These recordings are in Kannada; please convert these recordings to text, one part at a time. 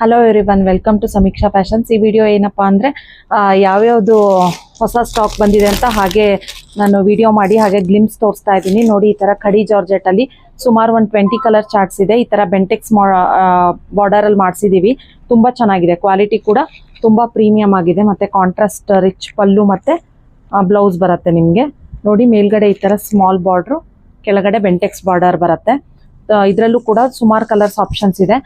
ಹಲೋ ಎವ್ರಿವನ್, ವೆಲ್ಕಮ್ ಟು ಸಮೀಕ್ಷಾ ಫ್ಯಾಷನ್ಸ್. ಈ ವಿಡಿಯೋ ಏನಪ್ಪಾ ಅಂದರೆ ಯಾವ್ಯಾವುದು ಹೊಸ ಸ್ಟಾಕ್ ಬಂದಿದೆ ಅಂತ ಹಾಗೆ ನಾನು ವಿಡಿಯೋ ಮಾಡಿ ಹಾಗೆ ಗ್ಲಿಮ್ಸ್ ತೋರಿಸ್ತಾ ಇದ್ದೀನಿ. ನೋಡಿ, ಈ ಥರ ಖಡಿ ಜಾರ್ಜೆಟಲ್ಲಿ ಸುಮಾರು ಒಂದು 20 ಕಲರ್ ಚಾರ್ಟ್ಸ್ ಇದೆ. ಈ ಥರ ಬೆಂಟೆಕ್ಸ್ ಬಾರ್ಡರಲ್ಲಿ ಮಾಡಿಸಿದ್ದೀವಿ. ತುಂಬ ಚೆನ್ನಾಗಿದೆ, ಕ್ವಾಲಿಟಿ ಕೂಡ ತುಂಬ ಪ್ರೀಮಿಯಮ್ ಆಗಿದೆ. ಮತ್ತು ಕಾಂಟ್ರಾಸ್ಟ್ ರಿಚ್ ಪಲ್ಲು ಮತ್ತು ಬ್ಲೌಸ್ ಬರುತ್ತೆ ನಿಮಗೆ. ನೋಡಿ, ಮೇಲ್ಗಡೆ ಈ ಥರ ಸ್ಮಾಲ್ ಬಾರ್ಡ್ರು, ಕೆಳಗಡೆ ಬೆಂಟೆಕ್ಸ್ ಬಾರ್ಡರ್ ಬರುತ್ತೆ. ಇದರಲ್ಲೂ ಕೂಡ ಸುಮಾರು ಕಲರ್ಸ್ ಆಪ್ಷನ್ಸ್ ಇದೆ.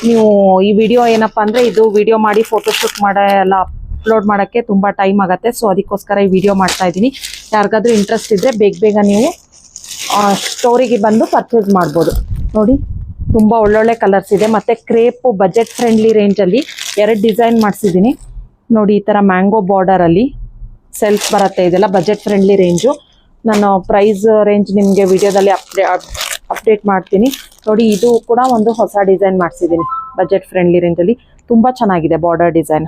ನೀವು ಈ ವಿಡಿಯೋ ಏನಪ್ಪ ಅಂದರೆ ಇದು ವಿಡಿಯೋ ಮಾಡಿ ಫೋಟೋಶೂಟ್ ಎಲ್ಲ ಅಪ್ಲೋಡ್ ಮಾಡೋಕ್ಕೆ ತುಂಬ ಟೈಮ್ ಆಗುತ್ತೆ. ಸೊ ಅದಕ್ಕೋಸ್ಕರ ಈ ವಿಡಿಯೋ ಮಾಡ್ತಾ ಇದ್ದೀನಿ. ಯಾರಿಗಾದ್ರೂ ಇಂಟ್ರೆಸ್ಟ್ ಇದ್ದರೆ ಬೇಗ ನೀವು ಸ್ಟೋರಿಗೆ ಬಂದು ಪರ್ಚೇಸ್ ಮಾಡ್ಬೋದು. ನೋಡಿ, ತುಂಬ ಒಳ್ಳೊಳ್ಳೆ ಕಲರ್ಸ್ ಇದೆ. ಮತ್ತು ಕ್ರೇಪು ಬಜೆಟ್ ಫ್ರೆಂಡ್ಲಿ ರೇಂಜಲ್ಲಿ 2 ಡಿಸೈನ್ ಮಾಡಿಸಿದ್ದೀನಿ. ನೋಡಿ, ಈ ಥರ ಮ್ಯಾಂಗೋ ಬಾರ್ಡರಲ್ಲಿ ಸೆಲ್ಫ್ ಬರುತ್ತೆ. ಇದೆಲ್ಲ ಬಜೆಟ್ ಫ್ರೆಂಡ್ಲಿ ರೇಂಜು. ನಾನು ಪ್ರೈಸ್ ರೇಂಜ್ ನಿಮಗೆ ವಿಡಿಯೋದಲ್ಲಿ ಅಪ್ಡೇಟ್ ಮಾಡ್ತೀನಿ. ನೋಡಿ, ಇದು ಕೂಡ ಒಂದು ಹೊಸ ಡಿಸೈನ್ ಮಾಡಿಸಿದ್ದೀನಿ ಬಜೆಟ್ ಫ್ರೆಂಡ್ಲಿ ರೇಂಜಲ್ಲಿ. ತುಂಬ ಚೆನ್ನಾಗಿದೆ ಬಾರ್ಡರ್ ಡಿಸೈನ್.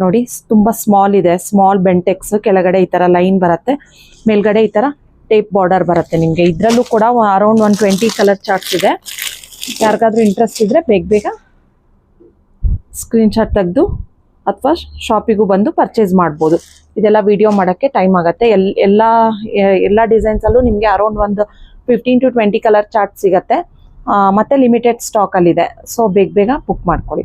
ನೋಡಿ, ತುಂಬ ಸ್ಮಾಲ್ ಇದೆ. ಸ್ಮಾಲ್ ಬೆಂಟೆಕ್ಸ್, ಕೆಳಗಡೆ ಈ ಥರ ಲೈನ್ ಬರುತ್ತೆ, ಮೇಲ್ಗಡೆ ಈ ಥರ ಟೇಪ್ ಬಾರ್ಡರ್ ಬರುತ್ತೆ ನಿಮಗೆ. ಇದರಲ್ಲೂ ಕೂಡ ಅರೌಂಡ್ 120 ಕಲರ್ ಚಾರ್ಟ್ಸ್ ಇದೆ. ಯಾರಿಗಾದ್ರೂ ಇಂಟ್ರೆಸ್ಟ್ ಇದ್ದರೆ ಬೇಗ ಸ್ಕ್ರೀನ್ಶಾಟ್ ತೆಗೆದು ಅಥವಾ ಶಾಪಿಗೂ ಬಂದು ಪರ್ಚೇಸ್ ಮಾಡ್ಬೋದು. ಇದೆಲ್ಲ ವಿಡಿಯೋ ಮಾಡೋಕ್ಕೆ ಟೈಮ್ ಆಗುತ್ತೆ. ಎಲ್ಲ ಡಿಸೈನ್ಸಲ್ಲೂ ನಿಮಗೆ ಅರೌಂಡ್ ಒಂದು 15 to 20 ಕಲರ್ ಚಾರ್ಟ್ ಸಿಗುತ್ತೆ. ಮತ್ತು ಲಿಮಿಟೆಡ್ ಸ್ಟಾಕಲ್ಲಿದೆ. ಸೊ ಬೇಗ ಬುಕ್ ಮಾಡ್ಕೊಳ್ಳಿ.